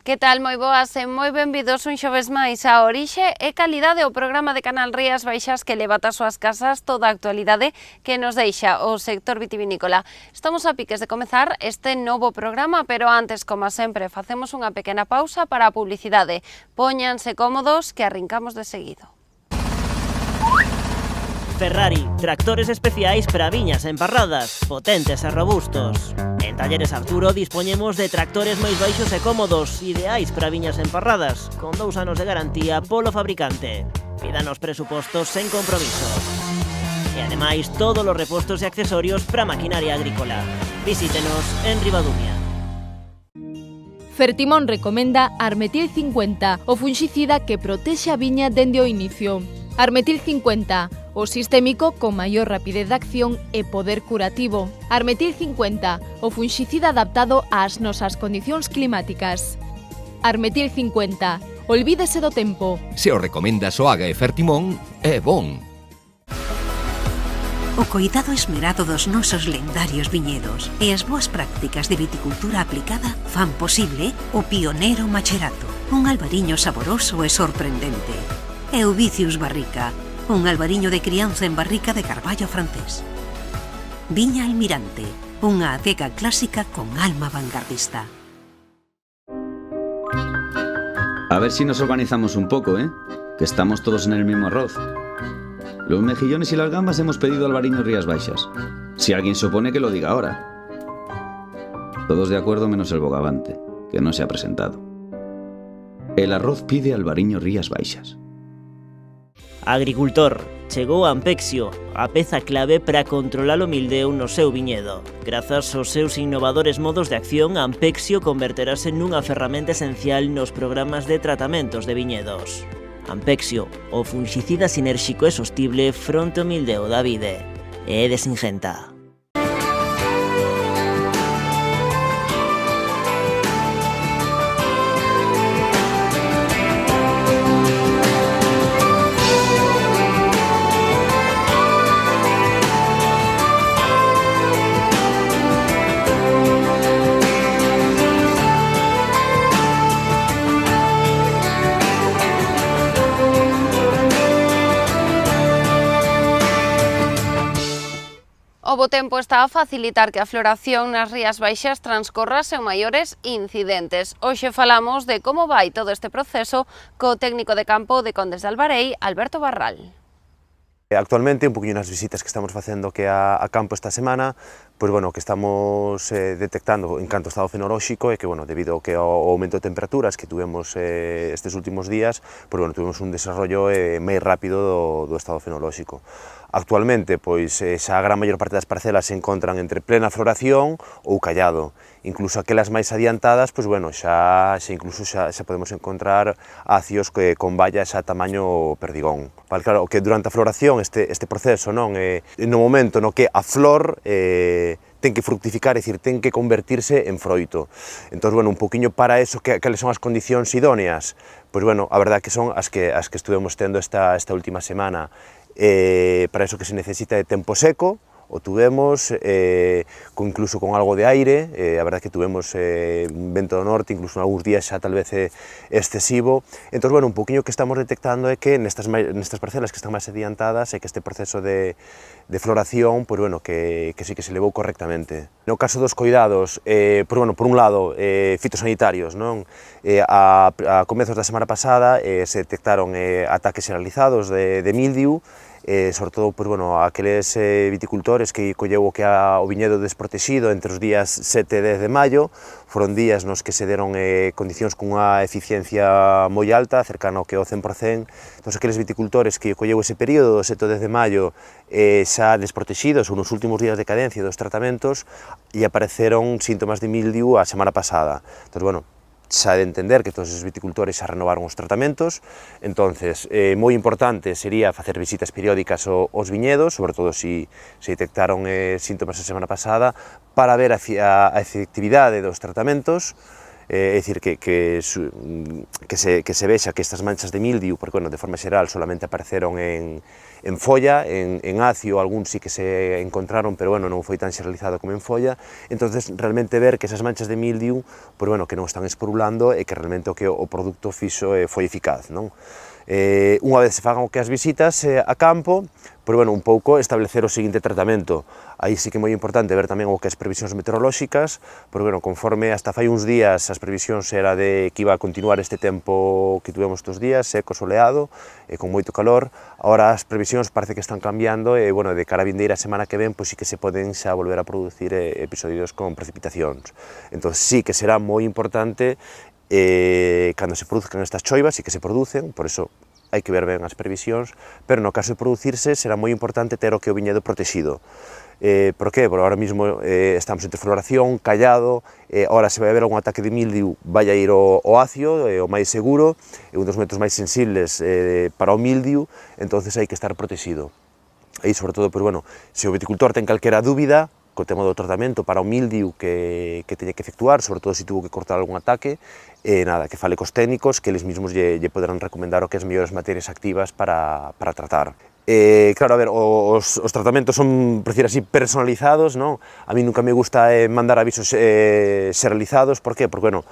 Que tal, moi boas e moi benvidos un xoves máis a Orixe e Calidade, o programa de Canal Rías Baixas que leva ás súas casas toda a actualidade que nos deixa o sector vitivinícola. Estamos a piques de comezar este novo programa, pero antes, como sempre, facemos unha pequena pausa para a publicidade. Póñanse cómodos que arrincamos de seguido. Ferrari, tractores especiais para viñas emparradas, potentes e robustos. En Talleres Arturo dispoñemos de tractores máis baixos e cómodos, ideais para viñas emparradas, con 2 anos de garantía polo fabricante. Pídanos presupostos sen compromiso. E ademais, todos os repostos e accesorios para maquinaria agrícola. Visítenos en Ribadumia. Fertimón recomenda Armetil 50, o funxicida que protexe a viña dende o inicio. Armetil 50, o sistémico con maior rapidez de acción e poder curativo. Armetil 50, o funxicida adaptado ás nosas condicións climáticas. Armetil 50, olvídese do tempo. Se o recomenda Soaga e Fertimón, é bon. O coidado esmerado dos nosos lendarios viñedos e as boas prácticas de viticultura aplicada fan posible o pioneiro Macherato, un albariño saboroso e sorprendente. Euvicius Barrica, un albariño de crianza en barrica de carballo francés. Viña Almirante, unha adega clásica con alma vanguardista. A ver si nos organizamos un poco, que estamos todos en el mismo arroz. Los mejillones y las gambas hemos pedido albariño Rías Baixas. Si alguien se opone, que lo diga ahora. Todos de acuerdo menos el bogavante, que no se ha presentado. El arroz pide albariño Rías Baixas. Agricultor, chegou Ampexio, a peza clave para controlar o mildeo no seu viñedo. Grazas aos seus innovadores modos de acción, Ampexio converterase nunha ferramenta esencial nos programas de tratamentos de viñedos. Ampexio, o funxicida sinérxico e sostible fronte ao mildeo da vide. É de Singenta. O bo tempo está a facilitar que a floración nas Rías Baixas transcorra sen maiores incidentes. Hoxe falamos de como vai todo este proceso co técnico de campo de Condes de Albarei, Alberto Barral. Actualmente, un poquinho nas visitas que estamos facendo que a campo esta semana, pois bueno, que estamos detectando en canto estado fenolóxico e que, bueno, debido ao aumento de temperaturas que tuvemos estes últimos días, pois bueno, tuvemos un desarrollo máis rápido do estado fenolóxico. Actualmente, pois, xa a gran maior parte das parcelas se encontran entre plena floración ou callado. Incluso aquelas máis adiantadas, pois, bueno, xa podemos encontrar acios con vallas a tamaño perdigón. Vale, claro, que durante a floración este proceso, non, no momento no que a flor ten que fructificar, é dicir, ten que convertirse en froito. Entón, bueno, un poquinho para eso, cales son as condicións idóneas? Pois, bueno, a verdade que son as que estuvemos tendo esta última semana. Para eso que se necesita de tempo seco, o tuvemos incluso con algo de aire, a verdade que tuvemos un vento do norte, incluso en algúns días xa tal vez excesivo. Entón, bueno, un poquinho que estamos detectando é que nestas parcelas que están máis adiantadas é que este proceso de floración, pois, bueno, que sí que se levou correctamente. No caso dos coidados, pois, bueno, por un lado, fitosanitarios, non? A comezos da semana pasada se detectaron ataques generalizados de mildiu, sobre todo, pois, bueno, aqueles viticultores que colleu o viñedo desprotexido entre os días 7 e 10 de maio, foron días nos que se deron condicións cunha eficiencia moi alta, cercano ao que o 100%, entón aqueles viticultores que colleu ese período do 7 e 10 de maio xa desprotexidos ou nos últimos días de cadencia dos tratamentos e apareceron síntomas de mildiu a semana pasada. Entón, bueno, xa de entender que todos os viticultores xa renovaron os tratamentos, entonces moi importante sería facer visitas periódicas aos viñedos, sobre todo se detectaron síntomas a semana pasada, para ver a efectividade dos tratamentos É dicir, que se vexa que estas manchas de mildiu, porque, bueno, de forma xeral, solamente apareceron en folla, en acio, algún sí que se encontraron, pero, bueno, non foi tan xeralizado como en folla. Entonces, realmente ver que esas manchas de mildiu, pues, bueno, que non están esporulando e que realmente o produto fixo foi eficaz, non? Unha vez se fagan o que as visitas a campo, pois, bueno, un pouco establecer o seguinte tratamento. Aí sí que é moi importante ver tamén o que as previsións meteorolóxicas, porque, bueno, conforme hasta fai uns días as previsións era de que iba a continuar este tempo que tuvemos estes días, seco, soleado, con moito calor. Agora as previsións parece que están cambiando e, bueno, de cara a vindeira semana que ven, pois sí que se poden xa volver a producir episodios con precipitacións. Entón, sí que será moi importante cando se produzcan estas choivas, e que se producen, por iso hai que ver ben as previsións, pero no caso de producirse será moi importante ter o que o viñedo protegido. Por qué? Porque ahora mismo estamos entre floración, callado, ahora se vai haber algún ataque de mildiu, vai a ir o acio, o máis seguro, é un dos métodos máis sensibles para o mildiu, entonces hai que estar protegido. E, sobre todo, pues, bueno, se o viticultor ten calquera dúbida, co tema do tratamento para o mildiu que teña que efectuar, sobre todo se tuvo que cortar algún ataque, nada, que fale cos técnicos, que eles mesmos lle poderán recomendar o que as mellores materias activas para tratar. Claro, a ver, os tratamentos son, por decir así, personalizados, non? A mí nunca me gusta mandar avisos xeralizados, por qué? Porque, bueno,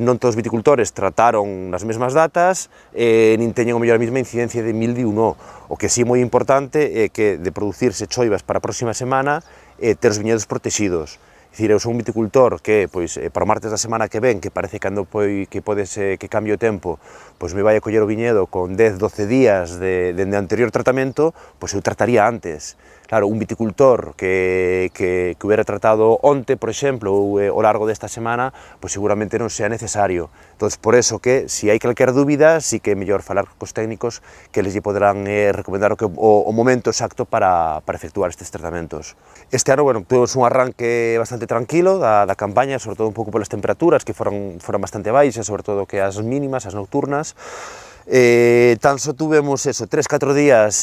non todos os viticultores trataron nas mesmas datas, nin teñen o mellor a mesma incidencia de mildiu, non. O que sí é moi importante é que de producirse choivas para a próxima semana, ter os viñedos protegidos. É dicir, eu sou un viticultor que, pois, para o martes da semana que ven, que parece que cambie o tempo, pois me vai a coller o viñedo con 10-12 días dende o anterior tratamento, pois eu trataría antes. Claro, un viticultor que hubiera tratado onte, por exemplo, ou ao largo desta semana, pois seguramente non sea necesario. Entón, por eso que, se hai calquer dúbida, sí que é mellor falar cos técnicos que les poderán recomendar o momento exacto para efectuar estes tratamentos. Este ano, bueno, tuvemos un arranque bastante tranquilo da campaña, sobre todo un pouco polas temperaturas, que foron bastante baixas, sobre todo que as mínimas, as nocturnas. Tan só tuvemos 3-4 días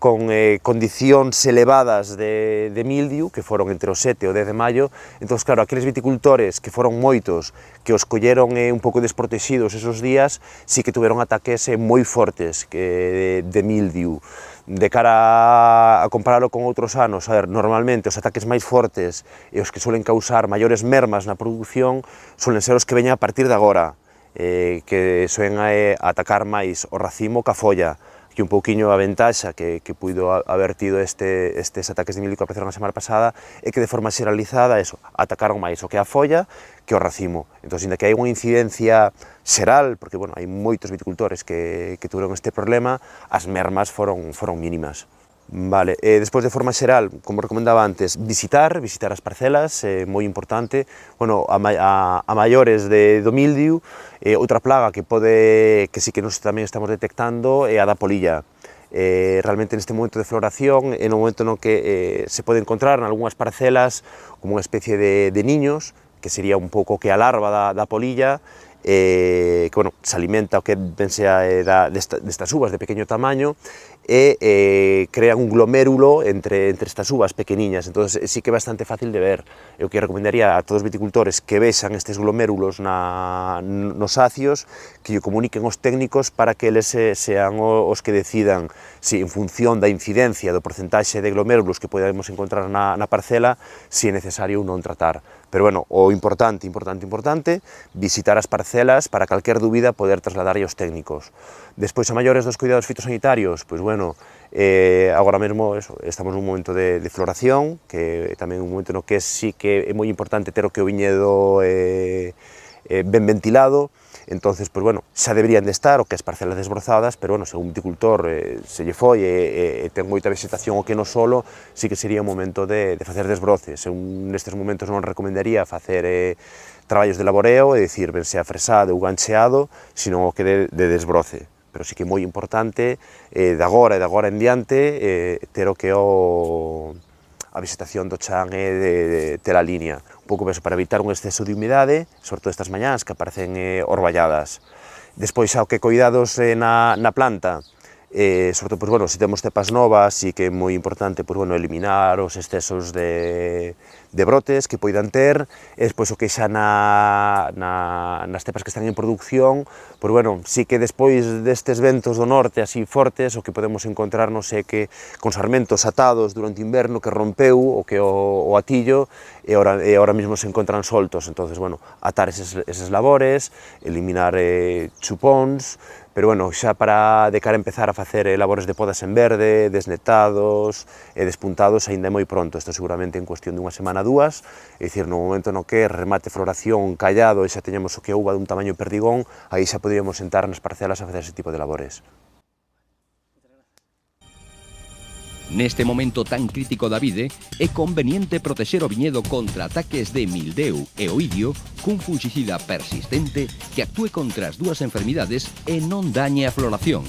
con condicións elevadas de mildiu, que foron entre o 7 e o 10 de maio. Entón, claro, aqueles viticultores que foron moitos, que os colleron un pouco desprotegidos esos días, sí que tuveron ataques moi fortes de mildiu. De cara a compararlo con outros anos, a ver, normalmente os ataques máis fortes e os que suelen causar maiores mermas na produción suelen ser os que veñan a partir de agora, que suelen atacar máis o racimo que a folla, que un pouquiño a ventaxa que puido haber tido estes ataques de mildiu que apareceron a semana pasada é que de forma xeralizada atacaron máis o que a folla que o racimo. Entón, ainda que hai unha incidencia xeral, porque, bueno, hai moitos viticultores que tuveron este problema, as mermas foron mínimas. Vale, despois de forma xeral, como recomendaba antes, visitar as parcelas, moi importante. Bueno, a maiores do mildiu, outra plaga que sí que nos tamén estamos detectando é a da polilla. Realmente neste momento de floración, no momento no que se pode encontrar en algunhas parcelas como unha especie de niños, que sería un pouco que a larva da polilla, que, bueno, se alimenta o que ben sea destas uvas de pequeño tamaño e crean un glomérulo entre estas uvas pequeniñas. Entón, sí que é bastante fácil de ver. Eu que recomendaría a todos os viticultores que vexan estes glomérulos nos acios, que o comuniquen aos técnicos para que eles sean os que decidan si, en función da incidencia do porcentaxe de glomérulos que podemos encontrar na parcela, si é necesario ou non tratar. Pero, bueno, o importante, visitar as parcelas para calquer dúbida poder trasladar aos técnicos. Despois, a maiores dos cuidados fitosanitarios, pois, bueno, agora mesmo estamos nun momento de floración, que tamén un momento no que sí que é moi importante ter o que o viñedo ben ventilado. Entonces, pois, bueno, xa deberían de estar o que as parcelas desbrozadas, pero, bueno, se un viticultor se lle foi e ten moita vegetación o que no solo, sí que sería o momento de facer desbroces. Eu nestes momentos non recomendaría facer traballos de laboreo, é dicir, ben sea fresado ou gancheado, sino o que de desbroce. Pero sí que é moi importante, de agora en diante, ter o que a vegetación do chan de ter a línea. Un pouco para evitar un exceso de humidade, sobre todo estas mañás que aparecen orballadas. Despois, ao que cuidados na planta, sobre todo, pues, bueno, se temos cepas novas, sí que é moi importante, pues, bueno, eliminar os excesos de brotes que poidan ter, e despois o que xa nas cepas que están en producción, pues, bueno, sí que despois destes ventos do norte así fortes, o que podemos encontrarnos é que con sarmentos atados durante o inverno que rompeu o atillo e ahora mismo se encontran soltos, entonces, bueno, atar eses labores, eliminar chupóns, pero, bueno, xa para de cara a empezar a facer labores de podas en verde, desnetados e despuntados, aínda é moi pronto, isto seguramente en cuestión dunha semana, dúas, é dicir, no momento no que remate floración callado e xa teñamos o que é uva dun tamaño perdigón, aí xa poderíamos sentar nas parcelas a facer ese tipo de labores. Neste momento tan crítico da vide, é conveniente protexer o viñedo contra ataques de mildeu e oidio cun fungicida persistente que actúe contra as dúas enfermidades e non dañe a floración.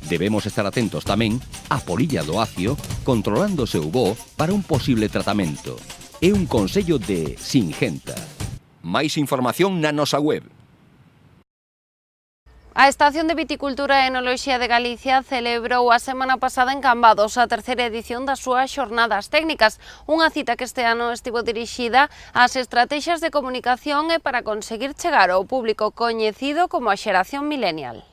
Debemos estar atentos tamén á polilla do acio, controlando o seu voo para un posible tratamento. É un consello de Singenta. Máis información na nosa web. A Estación de Viticultura e Enoloxía de Galicia celebrou a semana pasada en Cambados a terceira edición das súas xornadas técnicas, unha cita que este ano estivo dirixida ás estrategias de comunicación e para conseguir chegar ao público coñecido como a xeración millennial.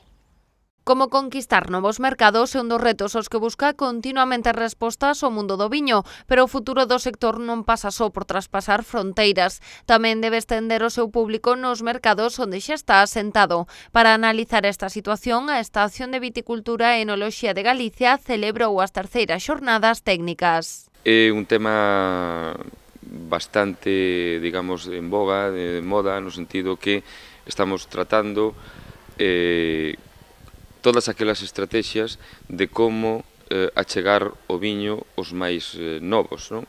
Como conquistar novos mercados é un dos retos aos que busca continuamente respostas ao mundo do viño, pero o futuro do sector non pasa só por traspasar fronteiras. Tamén debe estender o seu público nos mercados onde xa está asentado. Para analizar esta situación, a Estación de Viticultura e Enoloxía de Galicia celebrou as terceiras xornadas técnicas. É un tema bastante, digamos, en boga, de moda, no sentido que estamos tratando todas aquelas estrategias de como achegar o viño os máis novos, non?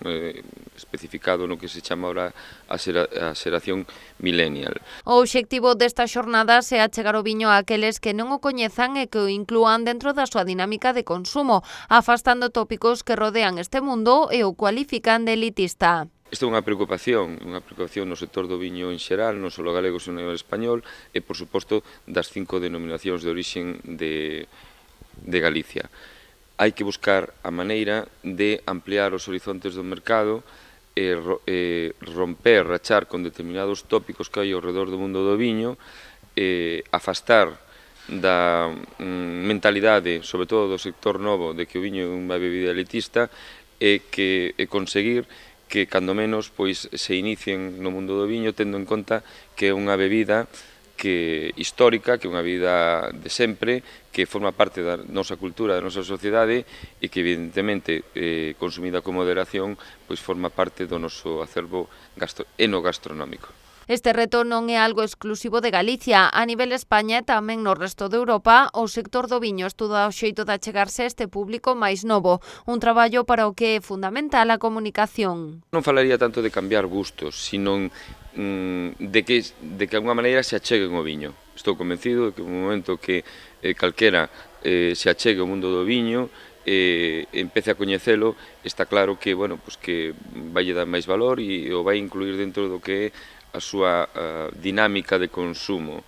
Especificado no que se chama ahora a xeración millennial. O obxectivo destas xornadas é achegar o viño a aqueles que non o coñezan e que o inclúan dentro da súa dinámica de consumo, afastando tópicos que rodean este mundo e o cualifican de elitista. Isto é unha preocupación no sector do viño en xeral, non só galego, sino en español, e, por suposto, das 5 denominacións de orixen de Galicia. Hai que buscar a maneira de ampliar os horizontes do mercado e rachar con determinados tópicos que hai ao redor do mundo do viño, afastar da mentalidade, sobre todo do sector novo, de que o viño é unha bebida elitista, e conseguir que, cando menos, pois se inicien no mundo do viño tendo en conta que é unha bebida histórica, que é unha bebida de sempre, que forma parte da nosa cultura, da nosa sociedade e que, evidentemente, consumida con moderación, pois forma parte do noso acervo enogastronómico. Este reto non é algo exclusivo de Galicia. A nivel España e tamén no resto de Europa, o sector do viño estuda o xeito de achegarse a este público máis novo, un traballo para o que é fundamental a comunicación. Non falaría tanto de cambiar gustos, sino de que de alguma maneira se acheguen o viño. Estou convencido de que no momento que calquera se achegue ao mundo do viño, empece a coñecelo, está claro que, bueno, pues que vai dar máis valor e o vai incluir dentro do que é a súa dinámica de consumo.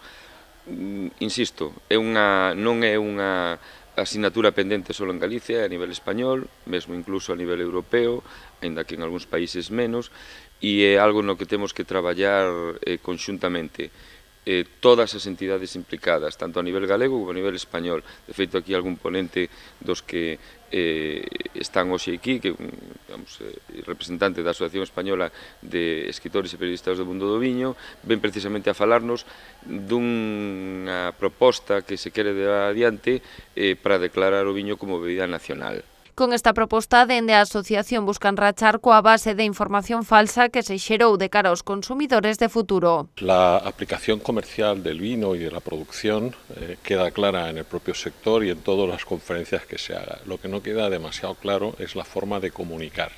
Insisto, non é unha asignatura pendente só en Galicia, a nivel español, mesmo incluso a nivel europeo, aínda que en algúns países menos, e é algo no que temos que traballar conxuntamente. Todas as entidades implicadas, tanto a nivel galego como a nivel español. De feito, aquí algún ponente dos que están hoxe aquí, que digamos, representante da Asociación Española de Escritores e Periodistas do Mundo do Viño, ven precisamente a falarnos dunha proposta que se quere dar adiante para declarar o viño como bebida nacional. Con esta proposta, dende a asociación buscan rachar coa base de información falsa que se xerou de cara aos consumidores de futuro. La aplicación comercial del vino y de la producción queda clara en el propio sector y en todas las conferencias que se hagan. Lo que no queda demasiado claro es la forma de comunicar.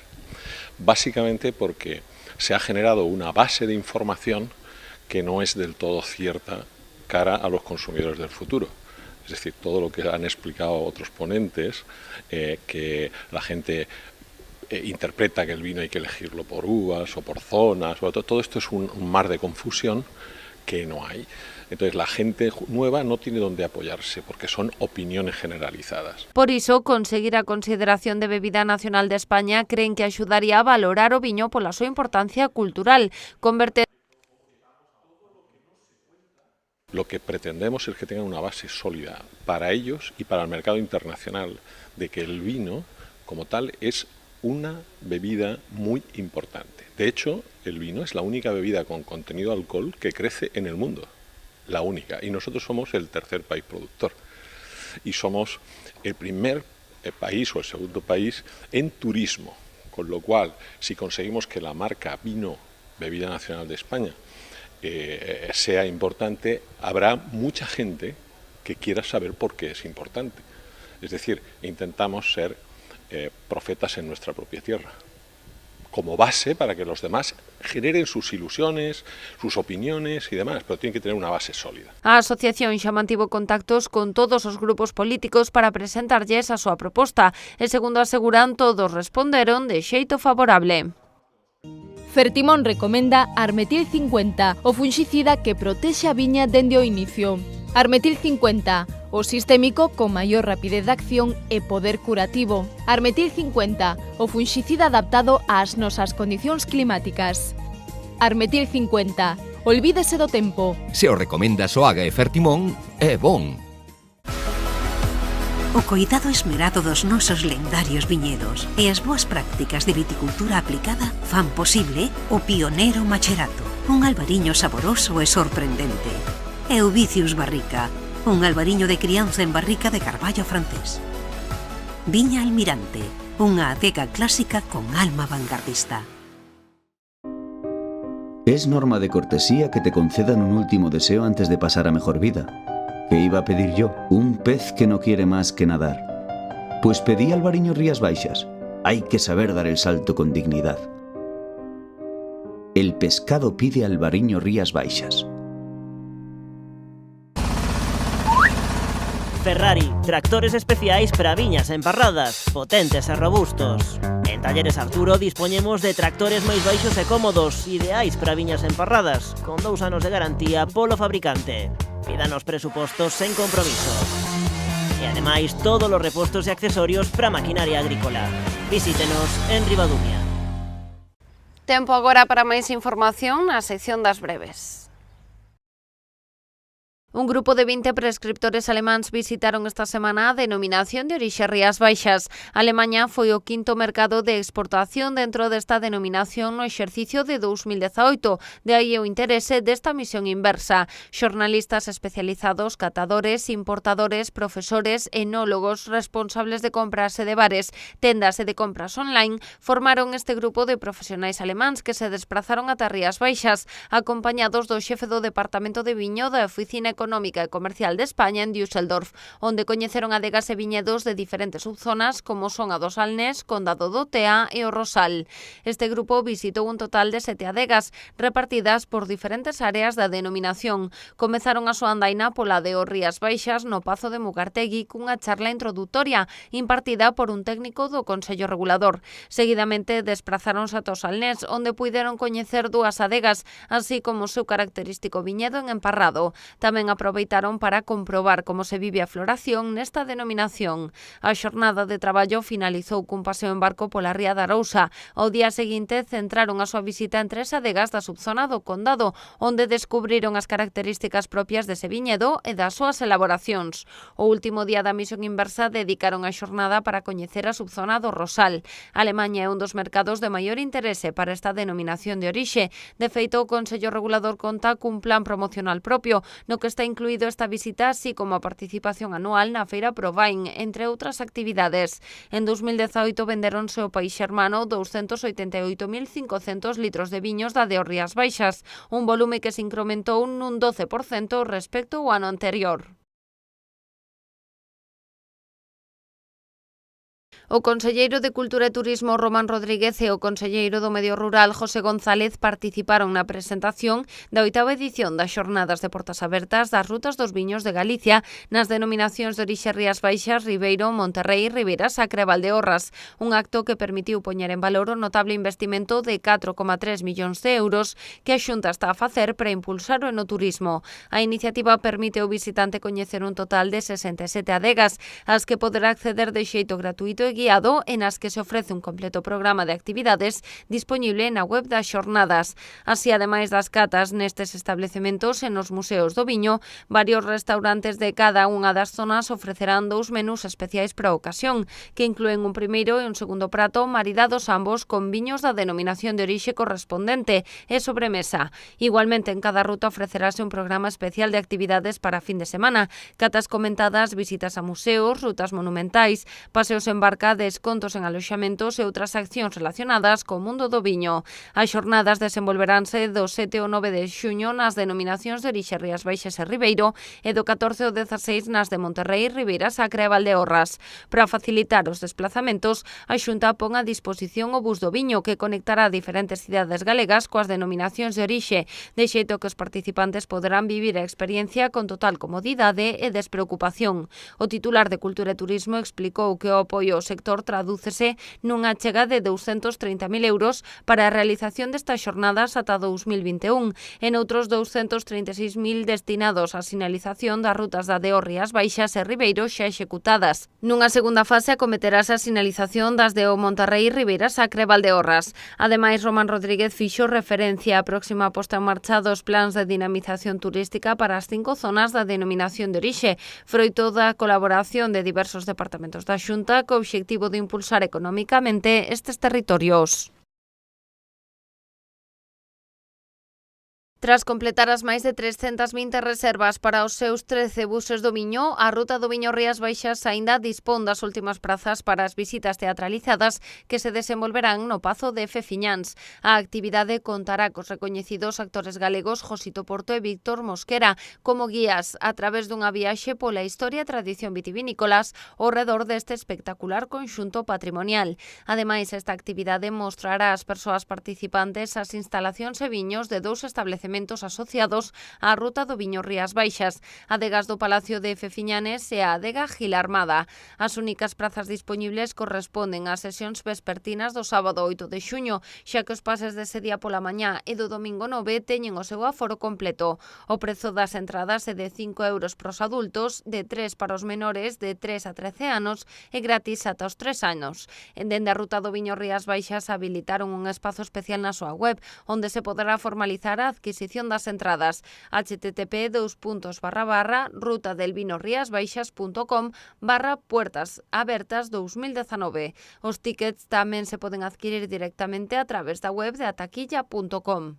Básicamente porque se ha generado una base de información que no es del todo cierta cara a los consumidores del futuro. Es decir, todo lo que han explicado otros ponentes, que la gente interpreta que el vino hay que elegirlo por uvas o por zonas, todo esto es un mar de confusión qué no hay. Entonces la gente nueva no tiene dónde apoyarse porque son opiniones generalizadas. Por iso, conseguir a consideración de bebida nacional de España creen que axudaría a valorar o viño pola súa importancia cultural, converter. Lo que pretendemos es que tengan una base sólida para ellos y para el mercado internacional, de que el vino como tal es una bebida muy importante. De hecho, el vino es la única bebida con contenido de alcohol que crece en el mundo. La única, y nosotros somos el tercer país productor y somos el primer país o el segundo país en turismo, con lo cual si conseguimos que la marca vino, bebida nacional de España, sea importante, habrá mucha gente que quiera saber por qué es importante. Es decir, intentamos ser profetas en nuestra propia tierra, como base para que los demás generen sus ilusiones, sus opiniones y demás, pero tienen que tener una base sólida. A asociación xa mantivo contactos con todos os grupos políticos para presentarlles a súa proposta e, segundo aseguran, todos responderon de xeito favorable. Fertimón recomenda Armetil 50, o funxicida que protexe a viña dende o inicio. Armetil 50, o sistémico con maior rapidez de acción e poder curativo. Armetil 50, o funxicida adaptado ás nosas condicións climáticas. Armetil 50, olvídese do tempo. Se o recomenda Soaga e Fertimón, é bon. O coidado esmerado dos nosos lendarios viñedos e as boas prácticas de viticultura aplicada fan posible o pioneiro Macherato, un albariño saboroso e sorprendente. Euvicius Barrica, un albariño de crianza en barrica de carballo francés. Viña Almirante, unha adega clásica con alma vanguardista. Es norma de cortesía que te concedan un último deseo antes de pasar a mejor vida. ¿Qué iba a pedir yo? Un pez que no quiere más que nadar. Pues pedí albariño Rías Baixas. Hay que saber dar el salto con dignidad. El pescado pide albariño Rías Baixas. Ferrari, tractores especiais para viñas emparradas, potentes e robustos. En Talleres Arturo dispoñemos de tractores máis baixos e cómodos, ideais para viñas emparradas, con 2 anos de garantía polo fabricante. Pídanos presupostos sen compromiso. E ademais, todos os repostos e accesorios para maquinaria agrícola. Visítenos en Ribadumia. Tempo agora para máis información na sección das breves. Un grupo de 20 prescriptores alemáns visitaron esta semana a denominación de orixe Rías Baixas. Alemaña foi o quinto mercado de exportación dentro desta denominación no exercicio de 2018. De aí o interese desta misión inversa. Xornalistas especializados, catadores, importadores, profesores, enólogos, responsables de compras e de bares, tendas e de compras online formaron este grupo de profesionais alemáns que se desprazaron ata Rías Baixas, acompañados do xefe do Departamento de Viño da Oficina Económica e Comercial de España en Düsseldorf, onde coñeceron adegas e viñedos de diferentes subzonas como son a do Salnés, Condado do Tea e o Rosal. Este grupo visitou un total de 7 adegas, repartidas por diferentes áreas da denominación. Comezaron a súa andaina pola de Rías Baixas no Pazo de Mugartegui cunha charla introdutoria impartida por un técnico do Consello Regulador. Seguidamente desprazáronse ata o Salnés, onde puideron coñecer 2 adegas, así como o seu característico viñedo en emparrado. Tamén aproveitaron para comprobar como se vive a floración nesta denominación. A xornada de traballo finalizou cun paseo en barco pola ría da Arousa. Ao día seguinte centraron a súa visita en 3 adegas da subzona do Condado, onde descubriron as características propias dese viñedo e das súas elaboracións. O último día da misión inversa dedicaron a xornada para coñecer a subzona do Rosal. Alemaña é un dos mercados de maior interese para esta denominación de orixe. De feito, o Consello Regulador conta cun plan promocional propio, no que está incluído esta visita, así como a participación anual na Feira Provain, entre outras actividades. En 2018 venderonse ao país xermano 288.500 litros de viños da de Rías Baixas, un volume que se incrementou nun 12% respecto ao ano anterior. O conselleiro de Cultura e Turismo Román Rodríguez e o conselleiro do Medio Rural José González participaron na presentación da 8ª edición das Xornadas de Portas Abertas das Rutas dos Viños de Galicia nas denominacións de orixe Rías Baixas, Ribeiro, Monterrei, Ribeira Sacra e Valdeorras, un acto que permitiu poñer en valor o notable investimento de 4,3 millóns de euros que a Xunta está a facer para impulsar o enoturismo. A iniciativa permite ao visitante coñecer un total de 67 adegas, ás que poderá acceder de xeito gratuito e guiado e nas que se ofrece un completo programa de actividades disponible na web das xornadas. Así, ademais das catas nestes establecementos e nos museos do viño, varios restaurantes de cada unha das zonas ofrecerán 2 menús especiais para a ocasión, que incluen un primeiro e un segundo prato maridados ambos con viños da denominación de orixe correspondente e sobremesa. Igualmente, en cada ruta ofrecerase un programa especial de actividades para fin de semana, catas comentadas, visitas a museos, rutas monumentais, paseos en barca, descontos en aloxamentos e outras accións relacionadas co mundo do viño. As xornadas desenvolveranse do 7 ao 9 de xuño nas denominacións de orixe Rías Baixas e Ribeiro e do 14 ao 16 nas de Monterrei, Ribeira Sacra e Valdeorras. Para facilitar os desplazamentos, a Xunta pon a disposición o bus do viño que conectará diferentes cidades galegas coas denominacións de orixe, de xeito que os participantes poderán vivir a experiencia con total comodidade e despreocupación. O titular de Cultura e Turismo explicou que o apoio ao sector tradúcese nunha achega de 230.000 euros para a realización destas xornadas ata 2021 e noutros 236.000 destinados á sinalización das rutas da DO Rías Baixas e Ribeiro xa executadas. Nunha segunda fase acometerase a sinalización das de Monterrei, Ribeira Sacra e Valdeorras. Ademais, Román Rodríguez fixo referencia á próxima posta en marcha dos plans de dinamización turística para as 5 zonas da denominación de orixe, froito da colaboración de diversos departamentos da Xunta co obxectivo de impulsar económicamente estes territorios. Tras completar as máis de 320 reservas para os seus 13 buses do viño, a Ruta do Viño Rías Baixas aínda dispón das últimas prazas para as visitas teatralizadas que se desenvolverán no Pazo de Fefiñáns. A actividade contará cos recoñecidos actores galegos Josito Porto e Víctor Mosquera como guías a través dunha viaxe pola historia e tradición vitivinícolas ao redor deste espectacular conxunto patrimonial. Ademais, esta actividade mostrará ás persoas participantes as instalacións e viños de 2 estabelecementos asociados á Ruta do Viño Rías Baixas, adegas do Palacio de Fefiñanes e a adega Gil Armada. As únicas prazas dispoñibles corresponden ás sesións vespertinas do sábado 8 de xuño, xa que os pases dese día pola mañá e do domingo 9 teñen o seu aforo completo. O prezo das entradas é de 5 euros para os adultos, de 3 para os menores de 3 a 13 anos e gratis ata os 3 anos. Dende a Ruta do Viño Rías Baixas habilitaron un espazo especial na súa web, onde se poderá formalizar a adquisición das entradas. http://rutadelvinoriasbaixas.com/puertas abertas 2019. Os tickets tamén se poden adquirir directamente a través da web de ataquilla.com.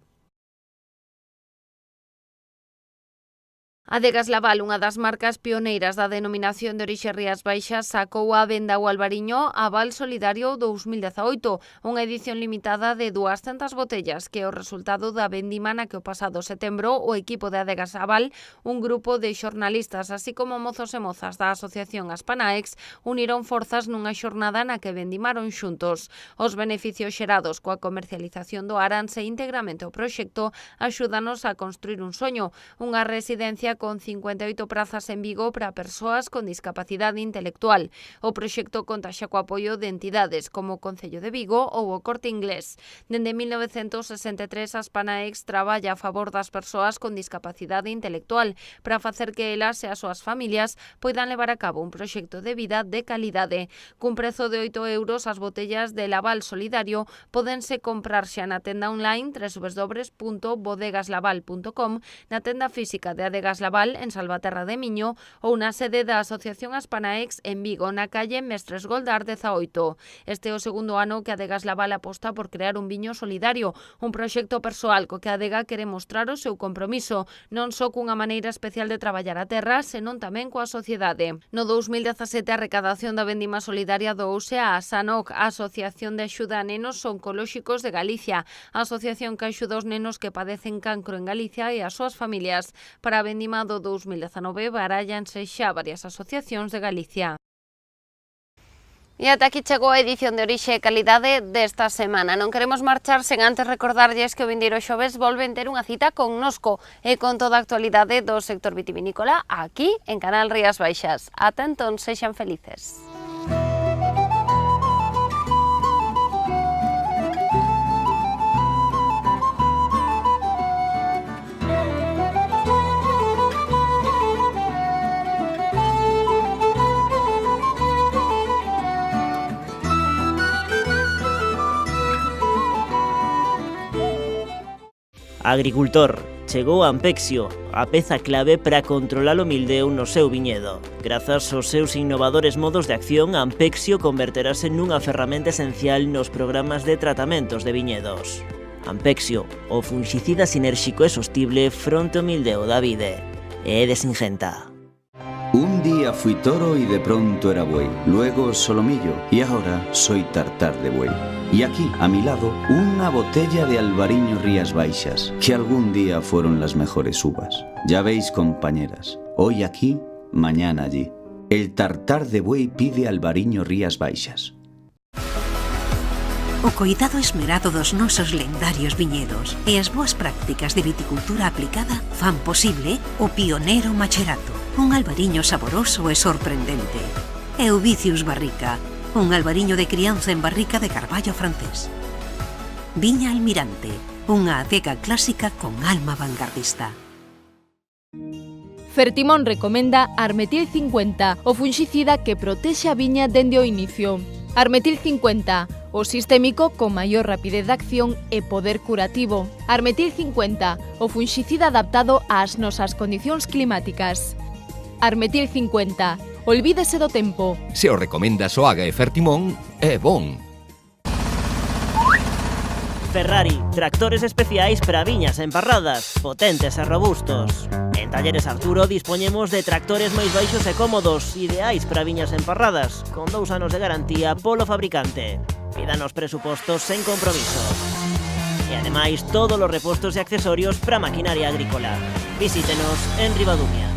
Adegas Laval, unha das marcas pioneiras da denominación de orixe Rías Baixas, sacou a venda o albariño Aval Solidario 2018, unha edición limitada de 200 botellas, que é o resultado da vendima na que o pasado setembro o equipo de Adegas Aval, un grupo de xornalistas, así como mozos e mozas da Asociación Aspanaex, uniron forzas nunha xornada na que vendimaron xuntos. Os beneficios xerados coa comercialización doaranse íntegramente ao proxecto Axúdanos a construir un soño, unha residencia con 58 prazas en Vigo para persoas con discapacidade intelectual. O proxecto conta xa co apoio de entidades como o Concello de Vigo ou o Corte Inglés. Dende 1963, a Aspanaex traballa a favor das persoas con discapacidade intelectual para facer que elas e as súas familias poidan levar a cabo un proxecto de vida de calidade. Cun prezo de 8 euros, as botellas de Laval Solidario pódense comprar xa na tenda online www.bodegaslaval.com, na tenda física de Adegas Laval en Salvaterra de Miño ou na sede da Asociación Aspanaex en Vigo, na calle Mestres Goldar 18. Este é o segundo ano que Adegas Laval aposta por crear un viño solidario, un proxecto persoal co que a adega quere mostrar o seu compromiso, non só cunha maneira especial de traballar a terra, senón tamén coa sociedade. No 2017, a recadación da vendima solidaria douse a ASANOC, a Asociación de Axuda a Nenos Oncolóxicos de Galicia, a asociación que axuda os nenos que padecen cancro en Galicia e as súas familias. Para a vendima do 2019 barállanse xa varias asociacións de Galicia. E ata aquí chegou a edición de Orixe e Calidade desta semana. Non queremos marchar sen antes recordarlles que o vindeiro xoves volven ter unha cita connosco e con toda a actualidade do sector vitivinícola aquí en Canal Rías Baixas. Ata entón, sexan felices. Agricultor, chegou Ampexio, a peza clave para controlar o mildeu no seu viñedo. Grazas aos seus innovadores modos de acción, Ampexio converterase nunha ferramenta esencial nos programas de tratamentos de viñedos. Ampexio, o fungicida sinérxico e sostible fronte ao mildeu da vide. É de Singenta. Un día fui toro y de pronto era buey, luego solomillo y ahora soy tartar de buey. Y aquí, a mi lado, una botella de Albariño Rías Baixas, que algún día fueron las mejores uvas. Ya veis, compañeras, hoy aquí, mañana allí. El tartar de buey pide Albariño Rías Baixas. O coidado esmerado dos nosos lendarios viñedos e as boas prácticas de viticultura aplicada fan posible o pioneiro macherato, un albariño saboroso e sorprendente. E o Vicius Barrica, un albariño de crianza en barrica de carballo francés. Viña Almirante, unha adega clásica con alma vanguardista. Fertimón recomenda Armetil 50, o fungicida que protexe a viña dende o inicio. Armetil 50, o sistémico con maior rapidez de acción e poder curativo. Armetil 50, o fungicida adaptado ás nosas condicións climáticas. Armetil 50, olvídese do tempo. Se o recomenda Soaga e Fertimón, é bon. Ferrari, tractores especiais para viñas emparradas, potentes e robustos. En Talleres Arturo dispoñemos de tractores máis baixos e cómodos, ideais para viñas emparradas, con 2 anos de garantía polo fabricante. Pídanos presupostos sen compromiso. E ademais, todos os repostos e accesorios para maquinaria agrícola. Visítenos en Ribadumia.